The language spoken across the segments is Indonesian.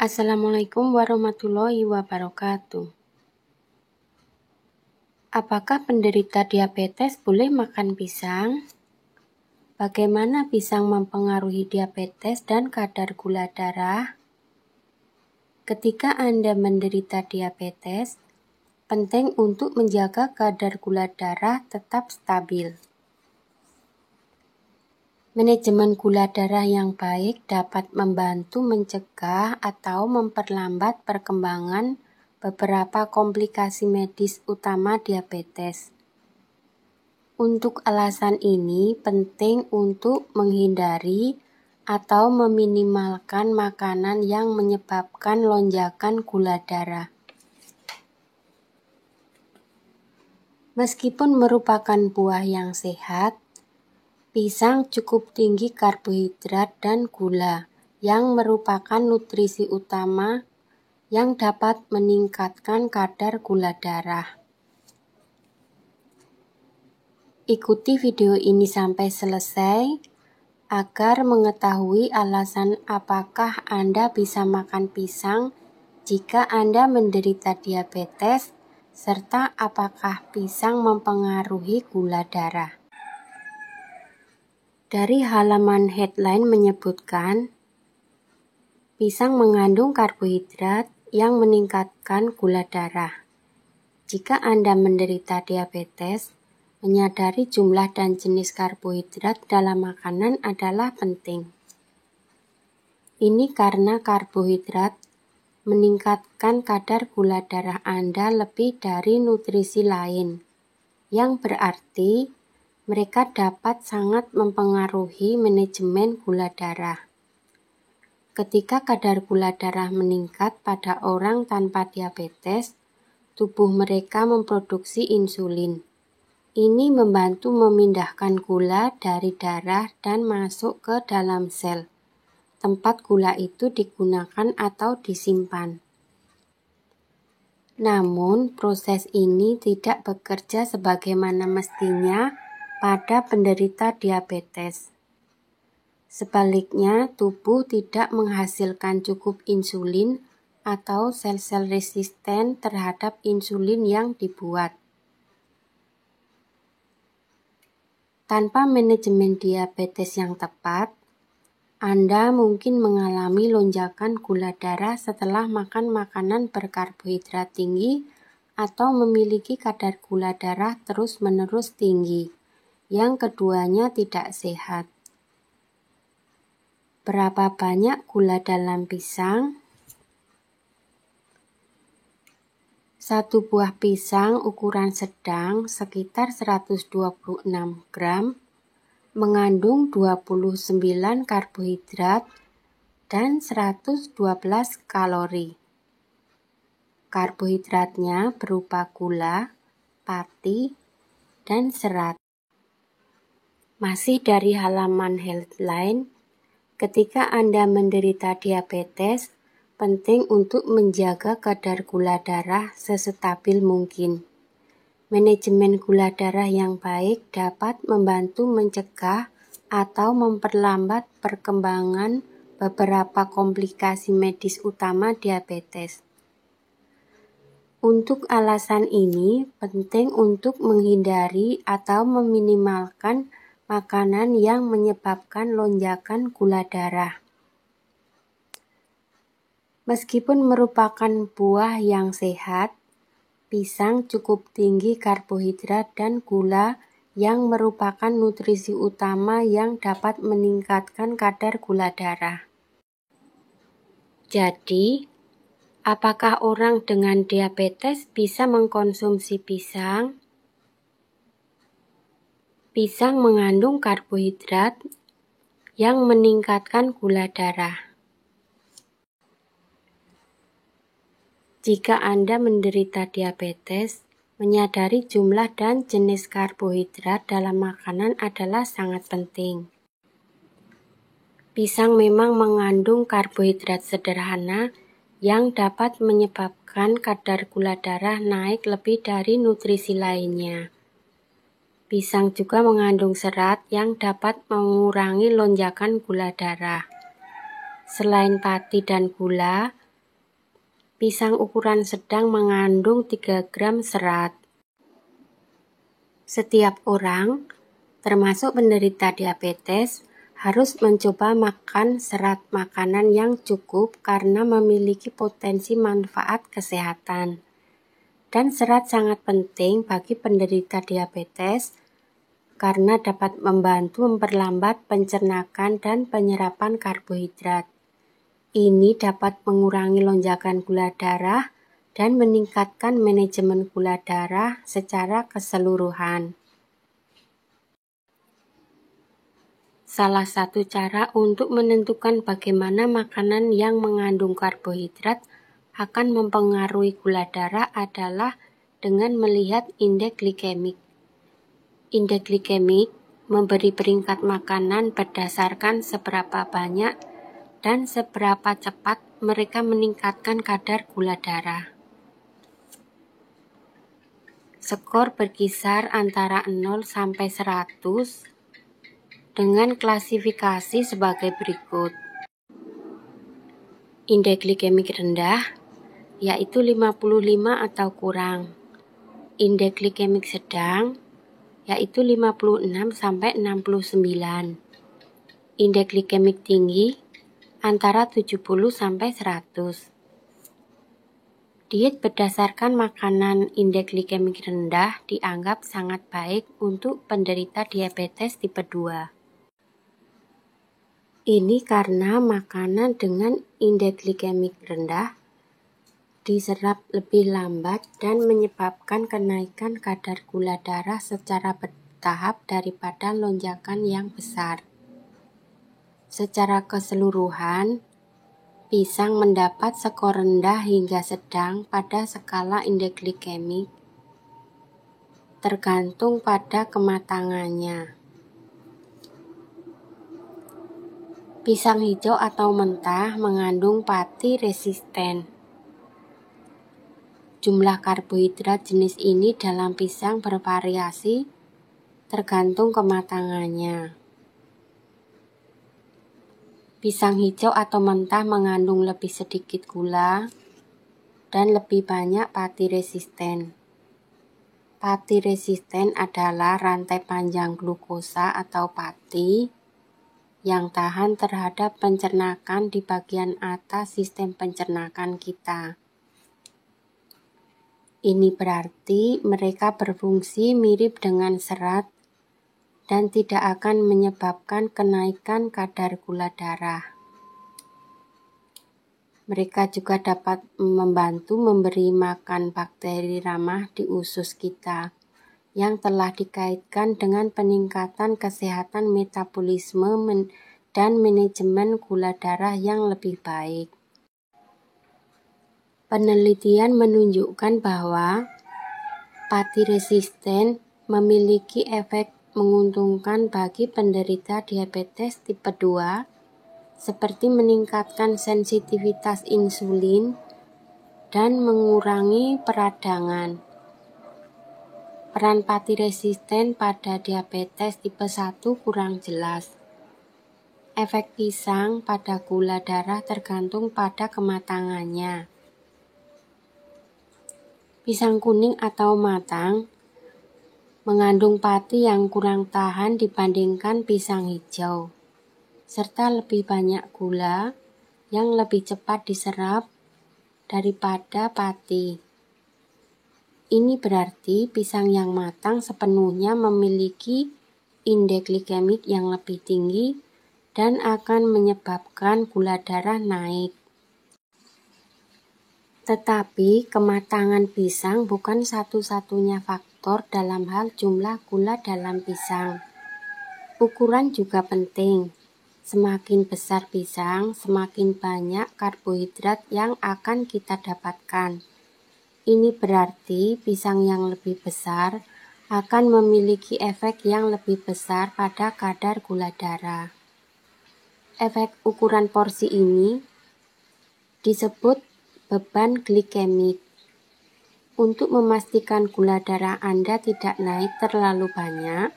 Assalamualaikum warahmatullahi wabarakatuh. Apakah penderita diabetes boleh makan pisang? Bagaimana pisang mempengaruhi diabetes dan kadar gula darah? Ketika Anda menderita diabetes, penting untuk menjaga kadar gula darah tetap stabil. Manajemen gula darah yang baik dapat membantu mencegah atau memperlambat perkembangan beberapa komplikasi medis utama diabetes. Untuk alasan ini, penting untuk menghindari atau meminimalkan makanan yang menyebabkan lonjakan gula darah. Meskipun merupakan buah yang sehat, pisang cukup tinggi karbohidrat dan gula, yang merupakan nutrisi utama yang dapat meningkatkan kadar gula darah. Ikuti video ini sampai selesai agar mengetahui alasan apakah Anda bisa makan pisang jika Anda menderita diabetes, serta apakah pisang mempengaruhi gula darah. Dari halaman headline menyebutkan, pisang mengandung karbohidrat yang meningkatkan gula darah. Jika Anda menderita diabetes, menyadari jumlah dan jenis karbohidrat dalam makanan adalah penting. Ini karena karbohidrat meningkatkan kadar gula darah Anda lebih dari nutrisi lain, yang berarti mereka dapat sangat mempengaruhi manajemen gula darah. Ketika kadar gula darah meningkat pada orang tanpa diabetes, tubuh mereka memproduksi insulin. Ini membantu memindahkan gula dari darah dan masuk ke dalam sel, tempat gula itu digunakan atau disimpan. Namun, proses ini tidak bekerja sebagaimana mestinya pada penderita diabetes. Sebaliknya, tubuh tidak menghasilkan cukup insulin atau sel-sel resisten terhadap insulin yang dibuat. Tanpa manajemen diabetes yang tepat, Anda mungkin mengalami lonjakan gula darah setelah makan makanan berkarbohidrat tinggi atau memiliki kadar gula darah terus-menerus tinggi, yang keduanya tidak sehat. Berapa banyak gula dalam pisang? Satu buah pisang ukuran sedang sekitar 126 gram, mengandung 29 karbohidrat dan 112 kalori. Karbohidratnya berupa gula, pati, dan serat. Masih dari halaman headline, ketika Anda menderita diabetes, penting untuk menjaga kadar gula darah sestabil mungkin. Manajemen gula darah yang baik dapat membantu mencegah atau memperlambat perkembangan beberapa komplikasi medis utama diabetes. Untuk alasan ini, penting untuk menghindari atau meminimalkan makanan yang menyebabkan lonjakan gula darah. Meskipun merupakan buah yang sehat, pisang cukup tinggi karbohidrat dan gula yang merupakan nutrisi utama yang dapat meningkatkan kadar gula darah. Jadi, apakah orang dengan diabetes bisa mengkonsumsi pisang? Pisang mengandung karbohidrat yang meningkatkan gula darah. Jika Anda menderita diabetes, menyadari jumlah dan jenis karbohidrat dalam makanan adalah sangat penting. Pisang memang mengandung karbohidrat sederhana yang dapat menyebabkan kadar gula darah naik lebih dari nutrisi lainnya. Pisang juga mengandung serat yang dapat mengurangi lonjakan gula darah. Selain pati dan gula, Pisang ukuran sedang mengandung 3 gram serat. Setiap orang, termasuk penderita diabetes, harus mencoba makan serat makanan yang cukup karena memiliki potensi manfaat kesehatan. Dan serat sangat penting bagi penderita diabetes karena dapat membantu memperlambat pencernaan dan penyerapan karbohidrat. Ini dapat mengurangi lonjakan gula darah dan meningkatkan manajemen gula darah secara keseluruhan. Salah satu cara untuk menentukan bagaimana makanan yang mengandung karbohidrat akan mempengaruhi gula darah adalah dengan melihat indeks glikemik. Indeks glikemik memberi peringkat makanan berdasarkan seberapa banyak dan seberapa cepat mereka meningkatkan kadar gula darah. Skor berkisar antara 0 sampai 100 dengan klasifikasi sebagai berikut. Indeks glikemik rendah yaitu 55 atau kurang. Indeks glikemik sedang yaitu 56 sampai 69. Indeks glikemik tinggi antara 70 sampai 100. Diet berdasarkan makanan indeks glikemik rendah dianggap sangat baik untuk penderita diabetes tipe 2. Ini karena makanan dengan indeks glikemik rendah diserap lebih lambat dan menyebabkan kenaikan kadar gula darah secara bertahap daripada lonjakan yang besar. Secara keseluruhan, pisang mendapat skor rendah hingga sedang pada skala indeks glikemik, tergantung pada kematangannya. Pisang hijau atau mentah mengandung pati resisten. Jumlah karbohidrat jenis ini dalam pisang bervariasi tergantung kematangannya. Pisang hijau atau mentah mengandung lebih sedikit gula dan lebih banyak pati resisten. Pati resisten adalah rantai panjang glukosa atau pati yang tahan terhadap pencernaan di bagian atas sistem pencernaan kita. Ini berarti mereka berfungsi mirip dengan serat dan tidak akan menyebabkan kenaikan kadar gula darah. Mereka juga dapat membantu memberi makan bakteri ramah di usus kita, yang telah dikaitkan dengan peningkatan kesehatan metabolisme dan manajemen gula darah yang lebih baik. Penelitian menunjukkan bahwa pati resisten memiliki efek menguntungkan bagi penderita diabetes tipe 2, seperti meningkatkan sensitivitas insulin dan mengurangi peradangan. Peran pati resisten pada diabetes tipe 1 kurang jelas. Efek pisang pada gula darah tergantung pada kematangannya. Pisang kuning atau matang mengandung pati yang kurang tahan dibandingkan pisang hijau, serta lebih banyak gula yang lebih cepat diserap daripada pati. Ini berarti pisang yang matang sepenuhnya memiliki indeks glikemik yang lebih tinggi dan akan menyebabkan gula darah naik. Tetapi kematangan pisang bukan satu-satunya faktor dalam hal jumlah gula dalam pisang. Ukuran juga penting. Semakin besar pisang, semakin banyak karbohidrat yang akan kita dapatkan. Ini berarti pisang yang lebih besar akan memiliki efek yang lebih besar pada kadar gula darah. Efek ukuran porsi ini disebut beban glikemik. Untuk memastikan gula darah Anda tidak naik terlalu banyak,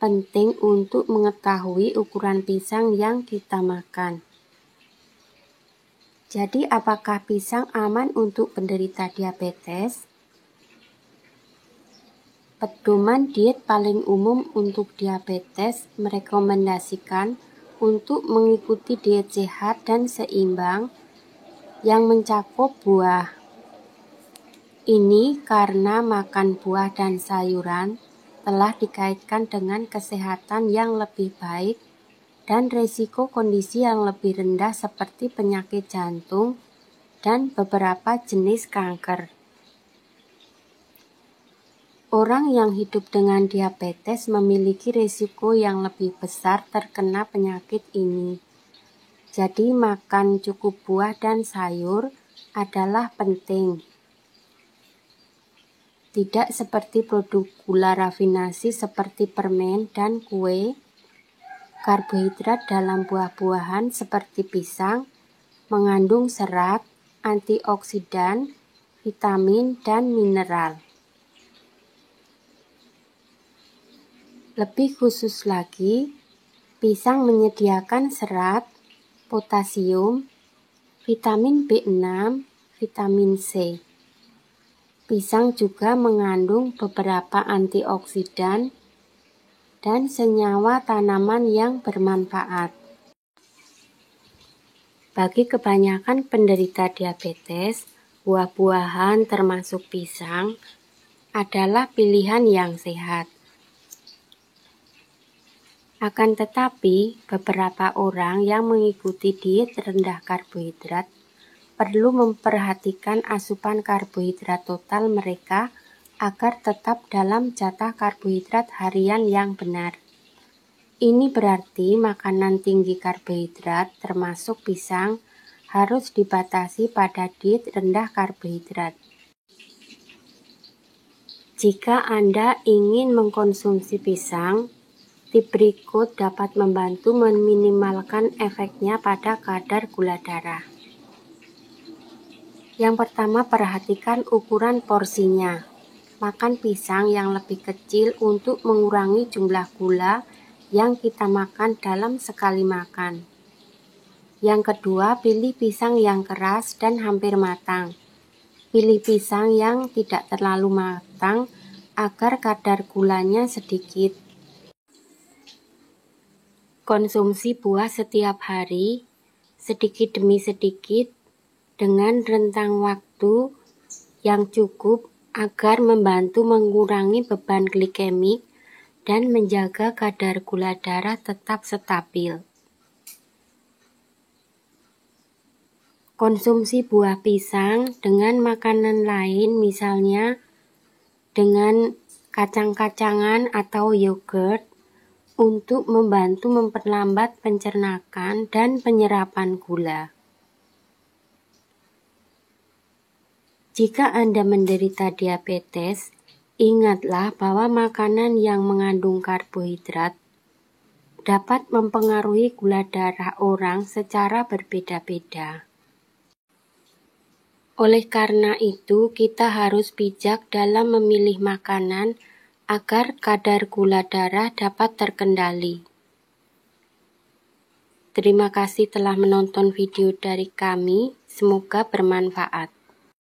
penting untuk mengetahui ukuran pisang yang kita makan. Jadi, apakah pisang aman untuk penderita diabetes? Pedoman diet paling umum untuk diabetes merekomendasikan untuk mengikuti diet sehat dan seimbang yang mencakup buah. Ini karena makan buah dan sayuran telah dikaitkan dengan kesehatan yang lebih baik dan risiko kondisi yang lebih rendah seperti penyakit jantung dan beberapa jenis kanker. Orang yang hidup dengan diabetes memiliki risiko yang lebih besar terkena penyakit ini. Jadi makan cukup buah dan sayur adalah penting. Tidak seperti produk gula rafinasi seperti permen dan kue. Karbohidrat dalam buah-buahan seperti pisang mengandung serat, antioksidan, vitamin, dan mineral. Lebih khusus lagi, pisang menyediakan serat, potasium, vitamin B6, vitamin C. Pisang juga mengandung beberapa antioksidan dan senyawa tanaman yang bermanfaat. Bagi kebanyakan penderita diabetes, buah-buahan termasuk pisang adalah pilihan yang sehat. Akan tetapi, beberapa orang yang mengikuti diet rendah karbohidrat perlu memperhatikan asupan karbohidrat total mereka agar tetap dalam jatah karbohidrat harian yang benar. Ini berarti makanan tinggi karbohidrat termasuk pisang harus dibatasi pada diet rendah karbohidrat. Jika Anda ingin mengkonsumsi pisang, tip berikut dapat membantu meminimalkan efeknya pada kadar gula darah. Yang pertama, perhatikan ukuran porsinya. Makan pisang yang lebih kecil untuk mengurangi jumlah gula yang kita makan dalam sekali makan. Yang kedua, pilih pisang yang keras dan hampir matang. Pilih pisang yang tidak terlalu matang agar kadar gulanya sedikit. Konsumsi buah setiap hari, sedikit demi sedikit, dengan rentang waktu yang cukup agar membantu mengurangi beban glikemik dan menjaga kadar gula darah tetap stabil. Konsumsi buah pisang dengan makanan lain, misalnya dengan kacang-kacangan atau yogurt, untuk membantu memperlambat pencernaan dan penyerapan gula. Jika Anda menderita diabetes, ingatlah bahwa makanan yang mengandung karbohidrat dapat mempengaruhi gula darah orang secara berbeda-beda. Oleh karena itu, kita harus bijak dalam memilih makanan agar kadar gula darah dapat terkendali. Terima kasih telah menonton video dari kami, semoga bermanfaat.